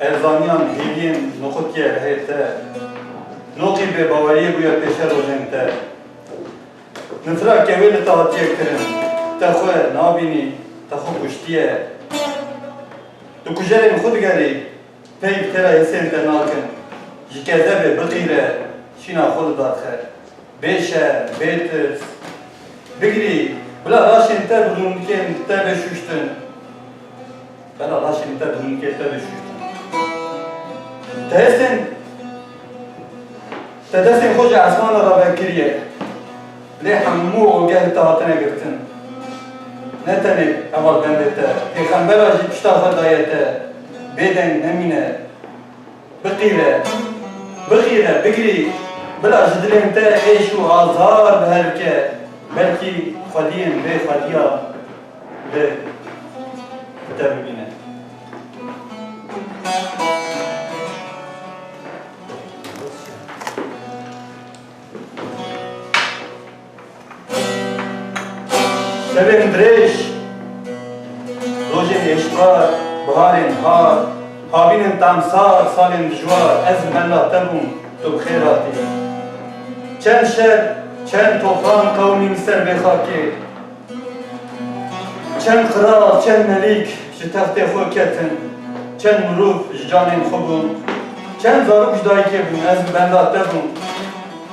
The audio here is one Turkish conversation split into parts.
Erzaniyan heviyên noxutiye rehête, noqî bêbaweriyê bûye pêşe rojên te. Nifrakê wê li te hatiye kirin, te xwe nabînî, te xwe kuştiye. Di kujerên xwe digerî, peyv tera hêsên te nakin, ji kezebê biqîre, şîna xwe li dadxe. Bêşer, bêtirs, bigirî, bila laşên te bi rûnikên te veşuştin. Bila laşên te bi rûnikê te veşuştin. Te hêsên, te destên xwe ji esmana re vekiriye. Lê hemû ogeh te hatine girtin. Ne tenê hevalbendê te, pêxembera jî pişta xwe daye te, bêdeng nemîne, biqîre, bixîre, bigirî, bila ji dilên te êş û azar biherike, belkî xwediyên vê xwediya lê te bibîne. Şevên dirêj, rojên êşbar, biharên har, havînên temsar, salên dijwar, ez mella te bûm, tu bi xêr hatî. Çend şer, çend tofan qewmîn ser vê xakê. Çend qiral, çend melîk ji textê xwe ketin, çend mirov ji canên xwe bûn. Çend zarok ji dayîkê bûn, ez mella te bûm.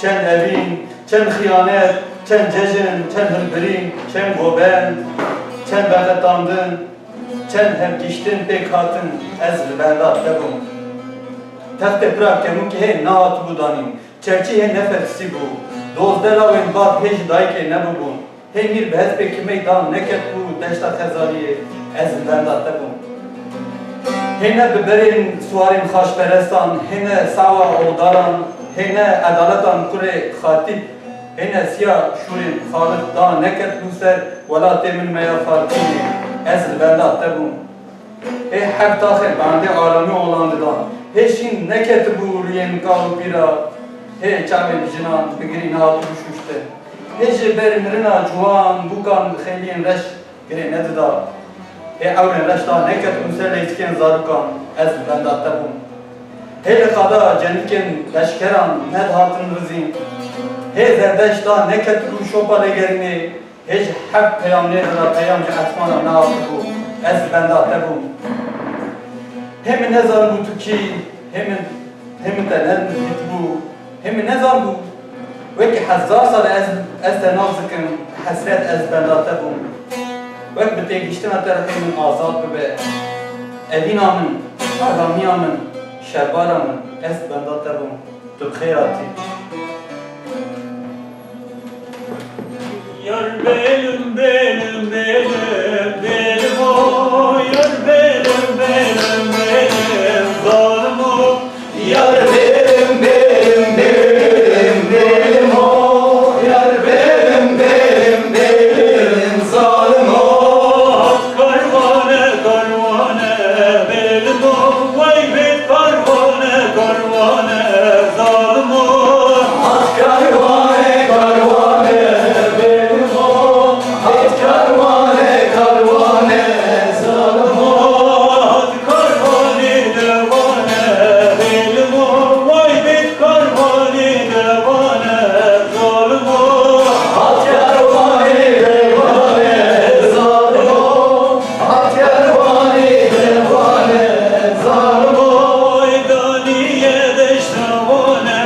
Çend evîn, çend xiyanet, çend cejin, çend hilbirîn, çend gobend, çend veqetandin, çend hevgîştin pêk hatin, ez li benda te bûm. Textê pira kemûkê hê nehatibû danîn, çerçî hê nefetisî bû, dozdela wên bad hê ji dayîkê nebûbûn, hê mîr bi hespê kimey dan neket bû deşta xezaliyê, ez li benda te bûm. Hêne bi berên swarên xaşperestan, hêne sawa oğdaran, hêne edaletan kurê xatîb, hêne siya şûrên xalit dan neket bû ser welatê min meya farkînê, ez li benda te bûm. Hê hev taxên bandê aramî oğlan didan, hê şîn neketibû rûyên gav û pîra, hê çavên jinan bigirî nehatî bişuştin. Hê ji ber mirina ciwan bûkan bi xêliyên reş girê nedida. Hê ewrên reş da neketibûn ser leytikên zarokan, ez li benda te bûm. Hê li qada cenîkên leşkeran nedihatin rizîn. Hê zerdeş da neketibû şopa lêgerînê, hê ji hev peyamnê re peyam ji esmana nehatibû, ez li benda te bûm. Hê min nezanibû tu kî, hê min te nedîtibû, hê min nezanibû wekî hezar sal ez te nav zikim, hesret ez benda te bûm. Wek bi têgîştina te re hê min azad bibe. Evîna min, aramiya min, şerbara min, ez benda te bûm, tu bi xêr hatî. Yar belim belim belim belim o, yar belim belim belim zalim o, Yar benim benim benim benim o, yar benim benim benim zalim o. karvane karvane belim o, vay bet karvane karvane zalim o. At karvane karvane benim o, at karvane karvane zalim o. At karvane devane belim o, vay bet karvane devane zalim o. At karvane devane zalim o, at karvane devane zalim o. Oy daniye deştavane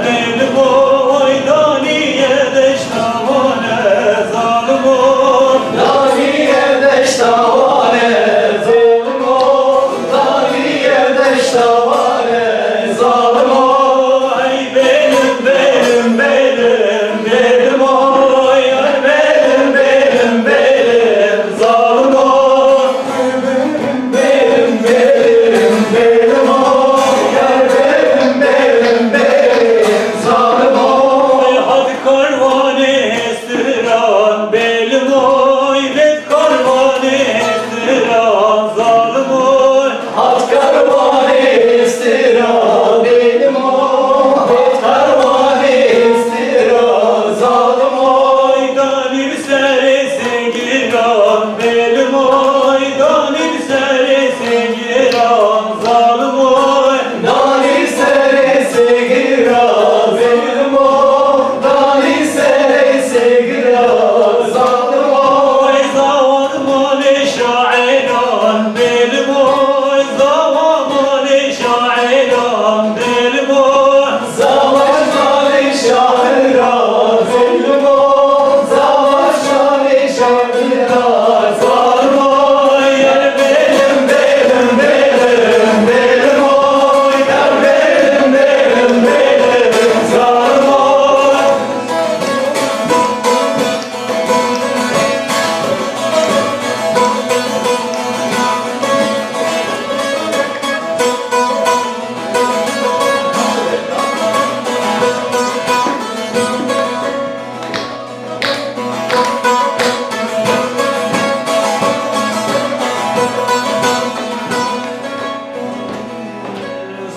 benim o, oy daniye deştavane zalim o. Daniye deştavane zalim o, daniye deştavane zalim o. Ay benim benim benim benim o, yar benim benim benim zalim o. Benim benim o, yar benim benim zalim o. Oy hadi karvane estiran belim oy, bet karvane estiran zalim oy. At karvane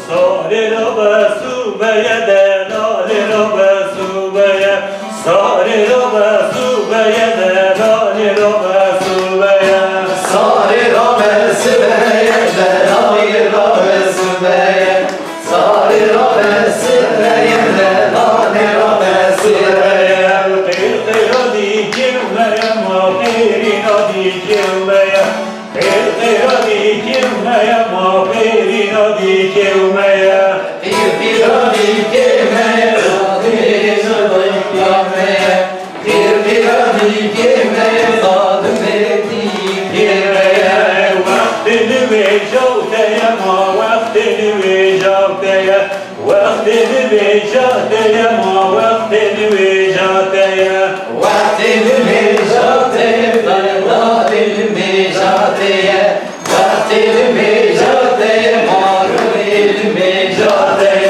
Sare rabe subeye delali rabe subeye Sare rabe subeye delali rabe subeye Sari rabesi beye delali rabesi beye Sari rabesi beye delali rabesi beye Kıyra dikilmeye mağfirina dikilmeye Kıyra dikilmeye mağfirina dikilmeye Bir adi kemeye zadim dikmeye Bir adi kemeye zadim dikmeye Vaktini vecavdeye ma vaktini vecavdeye Vaktini vecavdeye ma vaktini vecavdeye Vaktini mecadeye Vaktini mecadeye Vaktini mecadeye Marul mecadeye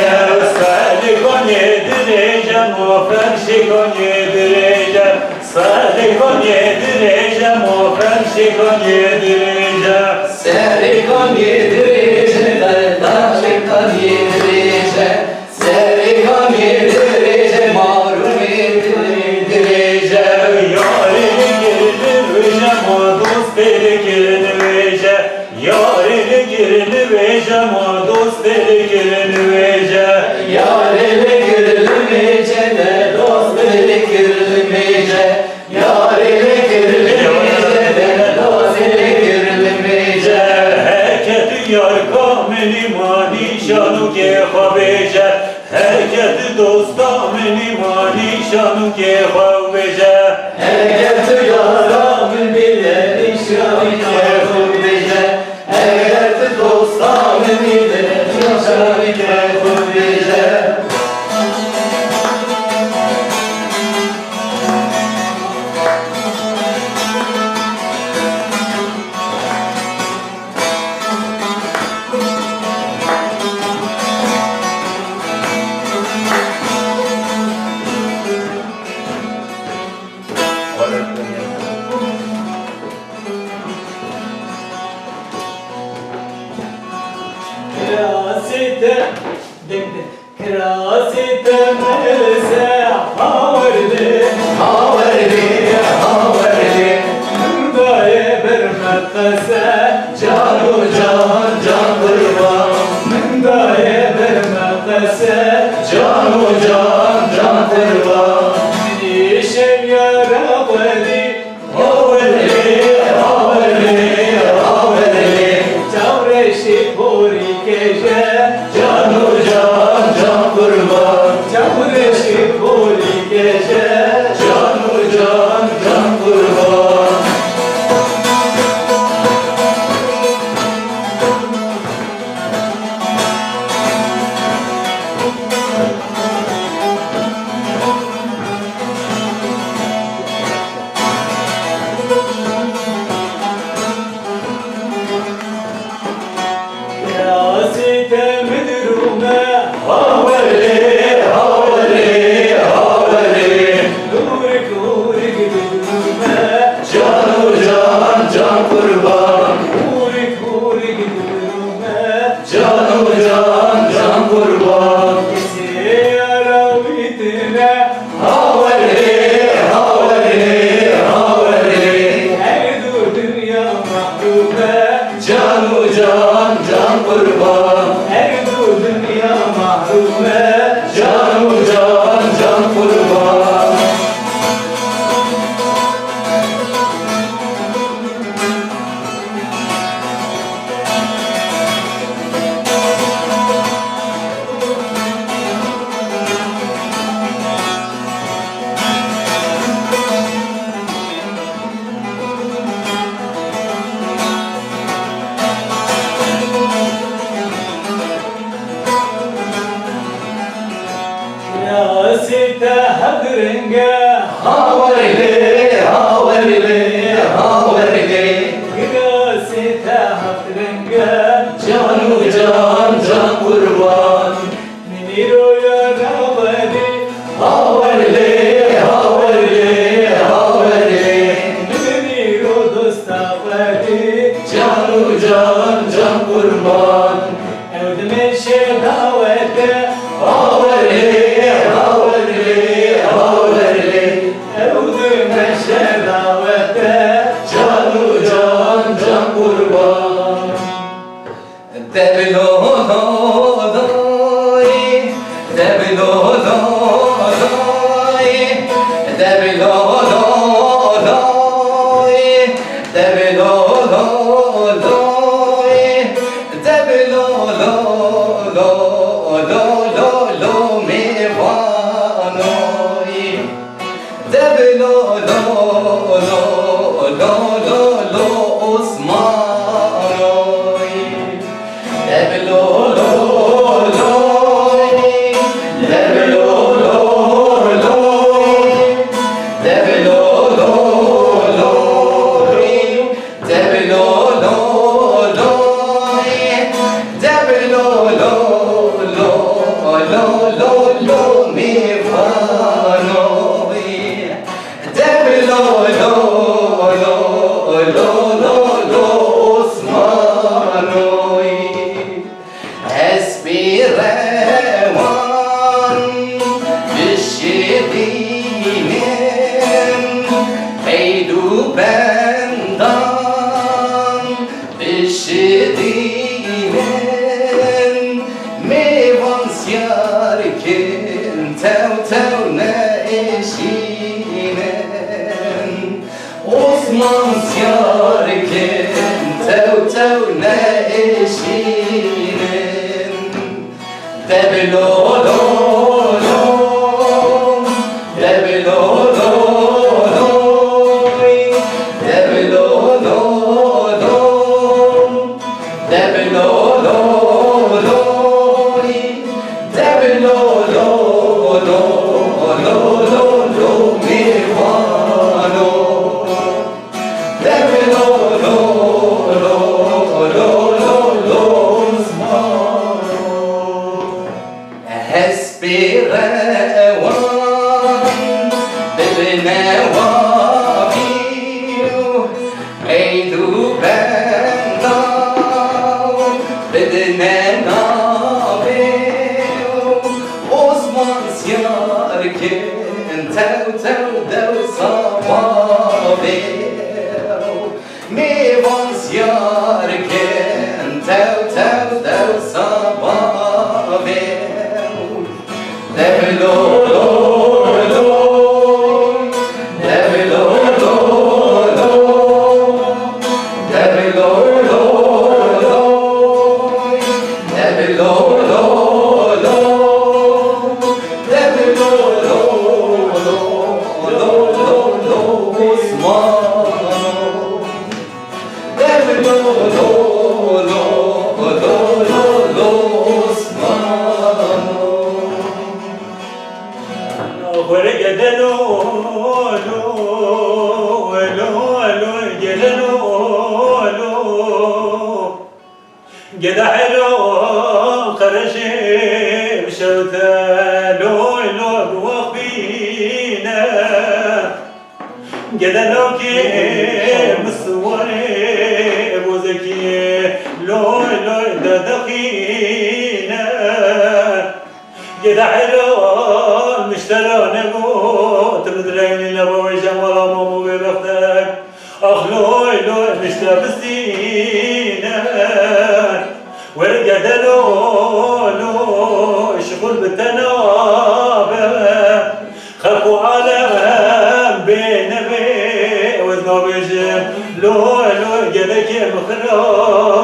Salikon yedireceğim o ferşikon yedireceğim Salikon yedireceğim o ferşikon yedireceğim Serikan yedirece Dardaşıkan yedirece Serikan yedirece Marul yedirece Yarini girini vereceğim o dostları girini vereceğim Yarini girini vereceğim o dostları girini vereceğim Yarele girilmece de dostları girilmece Yarele girilmece de dostları girilmece Herketi yar kameni mani şanu ke habece Herketi dosta meni mani şanu ke habece Herkes yaramın bile işramı kefur bece Herkes dostlarım bile işramı kefur bece Krasite melse havarli havarli Mındaye bermekase Canu can kurban Mındaye bermekase Canu can kurban Nişem yara veli havarli Çavreşi pori keje Canu can kurban Çavreşi pori keje Canu can kurban Krasite müdürüme havarli Nurik müdürüme Canu can kurban Nurik müdürüme Canu can kurban Kesi aravitine havarli Her dur dünya mahrume Canu can kurban Her dur dünya mahrume Canu can kurban Krasite hadrenge havarli Krasite hadrenge Canu can kurban Miniro yaravali havarli Miniro dostavali Canu can kurban Evdime şeda Osman Siyarken tev tev ne eşinin Debilo lo lo Debilo lo lo Debilo lo lo Debilo lo lo Debilo lo lo lo lo lo mi vano لو لو جدك مخرا